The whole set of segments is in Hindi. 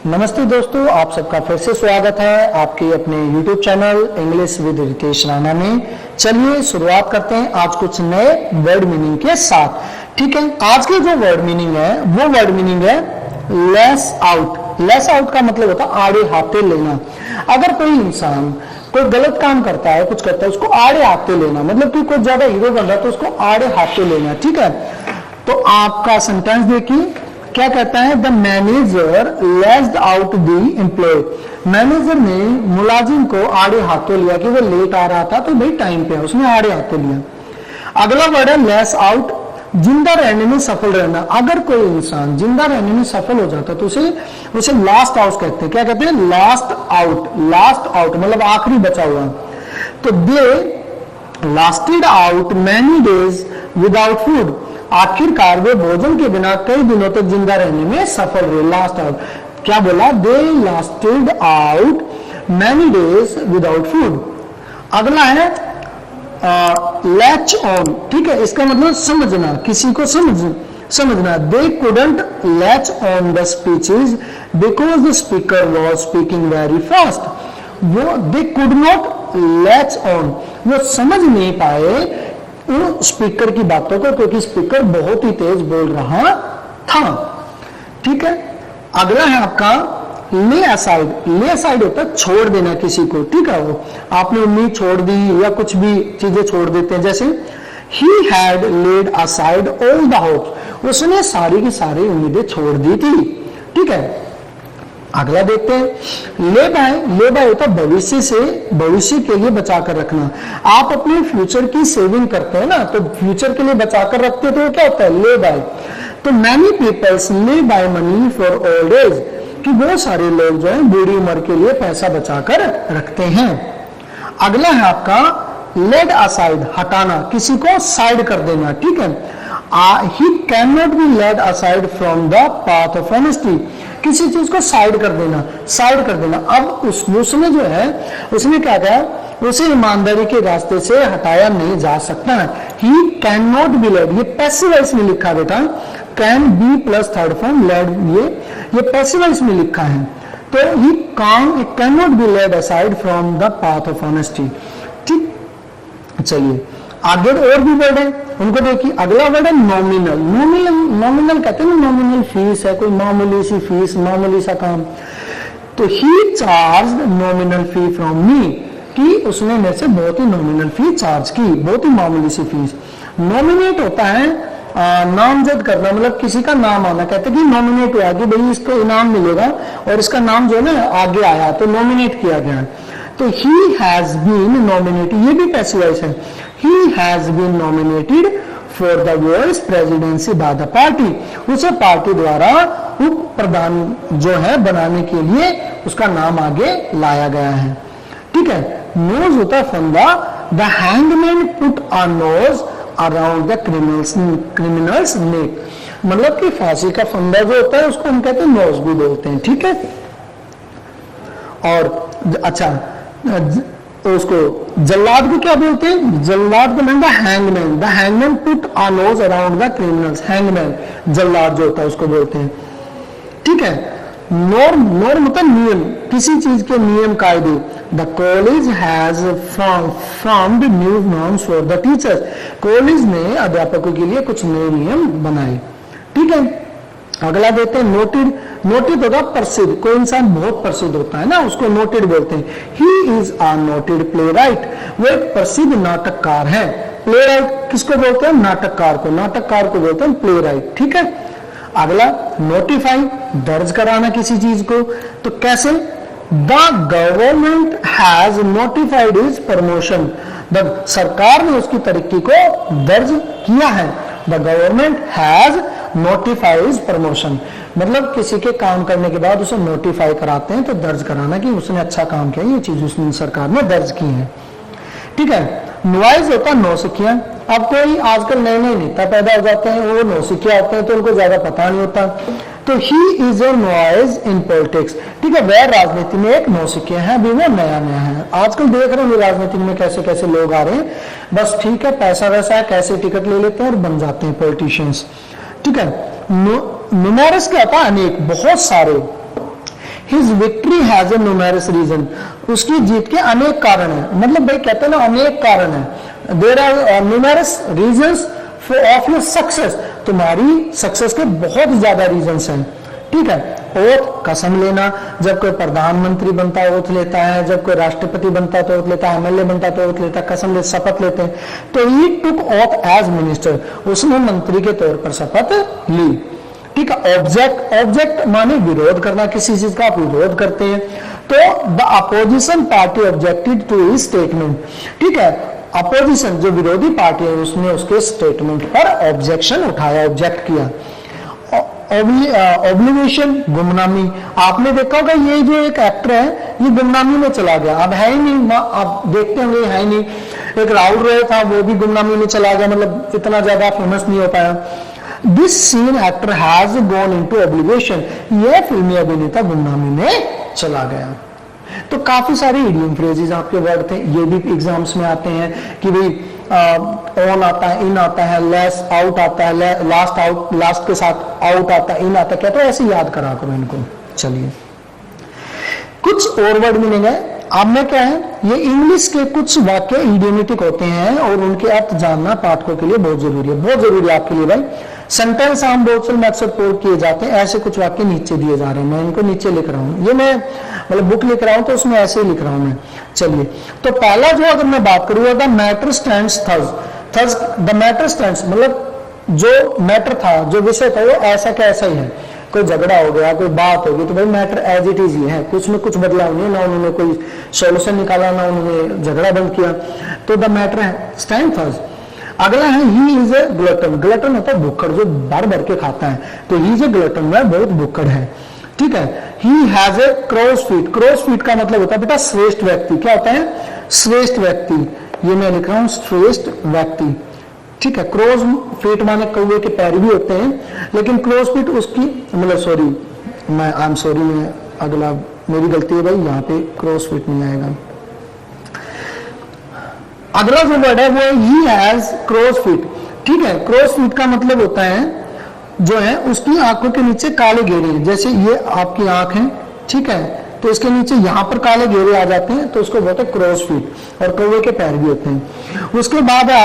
नमस्ते दोस्तों, आप सबका फिर से स्वागत है आपके अपने YouTube channel English with Ritesh Rana में। चलिए शुरुआत करते हैं आज कुछ नए वर्ड मीनिंग के साथ। ठीक है, आज के जो वर्ड मीनिंग है वो वर्ड मीनिंग है लेस आउट। लेस आउट का मतलब होता है आड़े हाथे लेना। अगर कोई इंसान कोई गलत काम करता है, कुछ करता है, उसको आड़े हाथे लेना, मतलब कि कोई ज्यादा हीरो बन रहा है तो उसको आड़े हाथे लेना। ठीक है, तो आपका सेंटेंस देखिए क्या कहता है, the manager laced out the employee. Manager ने मुलाजिम को आड़े हाथों लिया कि वो लेट आ रहा था तो भाई टाइम पे उसने आड़े हाथों लिया। अगला वर्ड है लेस आउट, जिंदा रहने में सफल रहना। अगर कोई इंसान जिंदा रहने में सफल हो जाता तो उसे लास्ट आउट कहते हैं। क्या कहते हैं? Last out. लास्ट आउट मतलब आखिरी बचा हुआ। तो they lasted out many days without food. आखिरकार वे भोजन के बिना कई दिनों तक जिंदा रहने में सफल रहे। लास्ट आउट क्या बोला? They lasted out many days without food. अगला है लैच ऑन। ठीक है, इसका मतलब समझना, किसी को समझना। They couldn't latch on the speeches because the speaker was speaking very fast. वो they could not latch on, वो समझ नहीं पाए उन स्पीकर की बातों को क्योंकि स्पीकर बहुत ही तेज बोल रहा था। ठीक है, अगला है आपका ले असाइड। ले असाइड होता है छोड़ देना किसी को। ठीक है, वो आपने उम्मीद छोड़ दी या कुछ भी चीजें छोड़ देते हैं। जैसे ही had laid aside all the hopes, उसने सारी की सारी उम्मीदें छोड़ दी थी। ठीक है, अगला देखते हैं ले बाय। ले बाय होता है भविष्य से, भविष्य के लिए बचा कर रखना। आप अपने फ्यूचर की सेविंग करते हैं ना, तो फ्यूचर के लिए बचा कर रखते हैं तो क्या होता है? Lay by. तो many peoples lay by money for old age, कि बहुत सारे लोग जो है बूढ़ी उम्र के लिए पैसा बचा कर रखते हैं। अगला है आपका लेड असाइड, हटाना, किसी को साइड कर देना। ठीक है, he can not be laid aside from the path of honesty. किसी चीज को साइड कर देना, साइड कर देना। अब उसने जो है उसने क्या कहा, उसे ईमानदारी के रास्ते से हटाया नहीं जा सकता है। He can not be laid, ये पैसिव वॉइस में लिखा बेटा, can be plus third form laid, ये पैसिव वॉइस में लिखा है। तो he can not be laid aside from the path of honesty. ठीक, चलिए आगे और भी वर्ड है उनको देखिए। अगला वर्ड है नॉमिनल। नॉमिनल कहते हैं ना, नॉमिनल फीस है, कोई मामूली सी फीस, मामूली सा काम। तो he charge nominal fee from me, कि उसने मेरे से बहुत ही नॉमिनल फी चार्ज की, बहुत ही मामूली सी फीस। नॉमिनेट होता है नामजद करना, मतलब किसी का नाम आना। कहते हैं कि नॉमिनेट हुआ कि भाई इसको इनाम मिलेगा और इसका नाम जो है ना आगे आया तो नॉमिनेट किया गया। तो ही हैज बीन नॉमिनेटेड, ये भी पैसिव वॉइस है। He has been nominated for the vice presidency by the party. उसे पार्टी द्वारा उप प्रधान जो है बनाने के लिए उसका नाम आगे लाया गया है। ठीक है, नोज होता है फंदा। The hangman put a nose around the criminal's neck, मतलब कि फांसी का फंदा जो होता है उसको हम कहते हैं नोज भी बोलते हैं। ठीक है, और अच्छा तो उसको जल्लाद को क्या बोलते हैं? जल्लाद को मतलब hangman. The hangman put a noose around the criminals. Hangman जल्लाद जो होता है उसको बोलते हैं। ठीक है, नॉर्म, नॉर्म मतलब नियम, किसी चीज के नियम कायदे। The college has formed new norms for the teachers. College ने अध्यापकों के लिए कुछ नए नियम बनाए। ठीक है, अगला देते हैं नोटेड। नोटेड होगा प्रसिद्ध, कोई इंसान बहुत प्रसिद्ध होता है ना उसको नोटेड बोलते हैं। He is a noted play right, वो एक प्रसिद्ध नाटककार है। प्ले राइट किसको बोलते हैं? नाटककार को। नाटककार को बोलते हैं प्ले राइट। ठीक है, अगला नोटिफाई, दर्ज कराना किसी चीज को। तो कैसे? The government has notified his promotion. सरकार ने उसकी तरक्की को दर्ज किया है। The government has notifies promotion, मतलब किसी के काम करने के बाद उसे नोटिफाई कराते हैं, तो दर्ज कराना कि उसने अच्छा काम किया, ये चीज उसने सरकार ने दर्ज की है। ठीक है, नॉइज होता है नौसिखियां। अब कोई आजकल नए नए नेता पैदा हो जाते हैं, वो नौसिखिया होते हैं तो उनको ज्यादा पता नहीं होता। तो ही is A noise in politics. ठीक है, वह राजनीति में एक नौसिखिया है, अभी वो नया नया है। आजकल देख रहे हैं राजनीति में कैसे कैसे लोग आ रहे हैं, बस ठीक है पैसा वैसा है, कैसे टिकट ले लेते हैं और बन जाते हैं पॉलिटिशियंस। ठीक है, नुमरस क्या होता है? अनेक, बहुत सारे। His victory has a numerous reason, उसकी जीत के अनेक कारण है। मतलब भाई कहते हैं ना अनेक कारण है, there are numerous reasons of your success, तुम्हारी सक्सेस के बहुत ज्यादा रीजंस हैं, ठीक है। ओथ कसम लेना, जब कोई प्रधानमंत्री बनता है ओथ लेता है, जब कोई राष्ट्रपति बनता है तो ओथ लेता है, एमएलए बनता है तो ओथ लेता है, कसम ले शपथ लेते हैं। तो ही टुक ओथ एज मिनिस्टर, उसने मंत्री के तौर पर शपथ ली, ठीक है। ऑब्जेक्ट माने विरोध करना, किसी चीज का आप विरोध करते हैं। तो the opposition party objected to his statement, ठीक है। अपोजिशन जो विरोधी पार्टी है उसने उसके स्टेटमेंट पर ऑब्जेक्शन उठाया, ऑब्जेक्ट किया। ऑब्लिगेशन गुमनामी, आपने देखा होगा ये जो एक एक्टर है ये गुमनामी में चला गया, अब है ही नहीं, आप देखते होंगे है ही नहीं। एक राहुल रॉय था वो भी गुमनामी में चला गया, मतलब इतना ज्यादा फेमस नहीं हो पाया। This scene actor has gone into obligation, यह फिल्मी अभिनेता गुमनामी में चला गया। तो काफी सारे इडियम फ्रेजेस आपके वर्ड थे, ये भी एग्जाम्स में आते हैं कि भाई ऑन आता है, इन आता है, लेस आउट आता है, लास्ट आउट, लास्ट के साथ आउट आता है, इन आता है, क्या तो ऐसे याद करा करो इनको। चलिए कुछ और वर्ड मीनिंग है। अब में क्या है, ये इंग्लिश के कुछ वाक्य इडियोमेटिक होते हैं और उनके अर्थ जानना पाठकों के लिए बहुत जरूरी है, बहुत जरूरी है आपके लिए भाई। सेंटेंस आम बोल में अक्सर प्रयोग किए जाते हैं, ऐसे कुछ वाक्य नीचे दिए जा रहे हैं, मैं इनको नीचे लिख रहा हूँ, ये मैं मतलब बुक लिख रहा हूँ तो उसमें ऐसे ही लिख रहा हूँ मैं। चलिए तो पहला जो अगर मैं बात करूँ the matter stands thus, the matter stands मतलब जो मैटर था, जो विषय था वो ऐसा का ऐसा ही है। कोई झगड़ा हो गया, कोई बात होगी तो भाई मैटर एज इट इज ही है, कुछ में कुछ बदलाव नहीं, ना उन्होंने कोई सॉल्यूशन निकाला, ना उन्होंने झगड़ा बंद किया, तो द मैटर है स्टैंड थर्स। अगला है ही इज ए ग्लटन, ग्लटन होता है भुक्कड़, जो भर भर के खाता है, तो ही इज ए ग्लटन, वह बहुत भुक्कड़ है, ठीक है। He has a cross feet, cross feet का मतलब होता है बेटा श्रेष्ठ व्यक्ति, क्या होता है श्रेष्ठ व्यक्ति, ये मैं लिख रहा हूं श्रेष्ठ व्यक्ति, ठीक है। क्रॉस फीट माने कौवे के पैर भी होते हैं, लेकिन क्रॉस फीट उसकी मतलब सॉरी मैं आई एम सॉरी, मैं अगला मेरी गलती है भाई, यहाँ पे क्रॉस फीट नहीं आएगा। अगला जो वर्ड है वो ही हैज क्रॉस फीट, ठीक है। क्रॉस फीट का मतलब होता है जो है उसकी आंखों के नीचे काले घेरे, जैसे ये आपकी आंख है, ठीक है, तो इसके नीचे यहाँ पर काले घेरे आ जाते हैं तो उसको बोलते हैं क्रॉस फीट, और कौवे के पैर भी होते हैं। उसके बाद है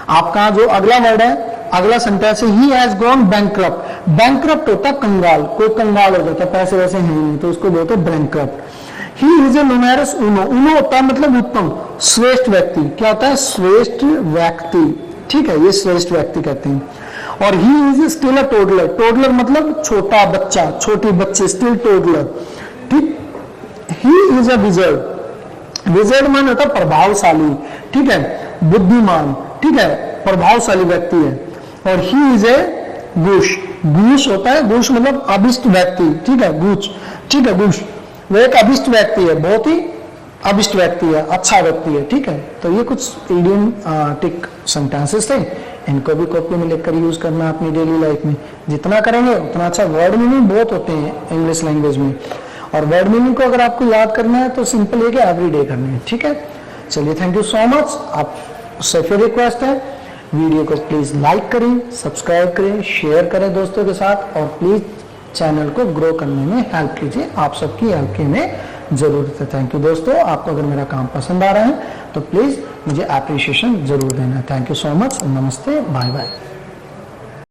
आपका जो अगला वर्ड है, अगला सेंटेंस है he has gone bankrupt. Bankrupt होता कंगाल, कोई कंगाल हो जाता है, पैसे वैसे हैं नहीं तो उसको बोलते हैं bankrupt. He is a numerous uno, uno होता है मतलब उत्तम, श्रेष्ठ व्यक्ति, क्या होता है श्रेष्ठ व्यक्ति, ठीक है, ये श्रेष्ठ व्यक्ति कहते हैं। और he is still a toddler, toddler मतलब छोटा बच्चा, छोटी बच्ची, स्टिल टोडलर, ठीक। He is a wizard, wizard मान होता है प्रभावशाली, ठीक है, बुद्धिमान, ठीक है, प्रभावशाली व्यक्ति है। और ही इज ए गूश, गूश होता है, गूश मतलब अभिष्ट व्यक्ति, ठीक है, गूच, ठीक है, गूश वो एक अभिष्ट व्यक्ति है, बहुत ही अभिष्ट व्यक्ति है, अच्छा व्यक्ति है, ठीक है। तो ये कुछ इडियमेटिक सेंटेंसेस थे, इनको भी कॉपी में लिखकर यूज करना अपनी डेली लाइफ में, जितना करेंगे उतना अच्छा। वर्ड मीनिंग बहुत होते हैं इंग्लिश लैंग्वेज में, और वर्ड मीनिंग को अगर आपको याद करना है तो सिंपल है कि एवरी डे करना है, ठीक है। चलिए थैंक यू सो मच। आप सबसे रिक्वेस्ट है वीडियो को प्लीज लाइक करें, सब्सक्राइब करें, शेयर करें दोस्तों के साथ, और प्लीज चैनल को ग्रो करने में हेल्प कीजिए, आप सबकी हेल्प की हमें जरूरत है। थैंक यू दोस्तों, आपको अगर मेरा काम पसंद आ रहा है तो प्लीज मुझे अप्रिशिएशन जरूर देना। थैंक यू सो मच, नमस्ते, बाय बाय।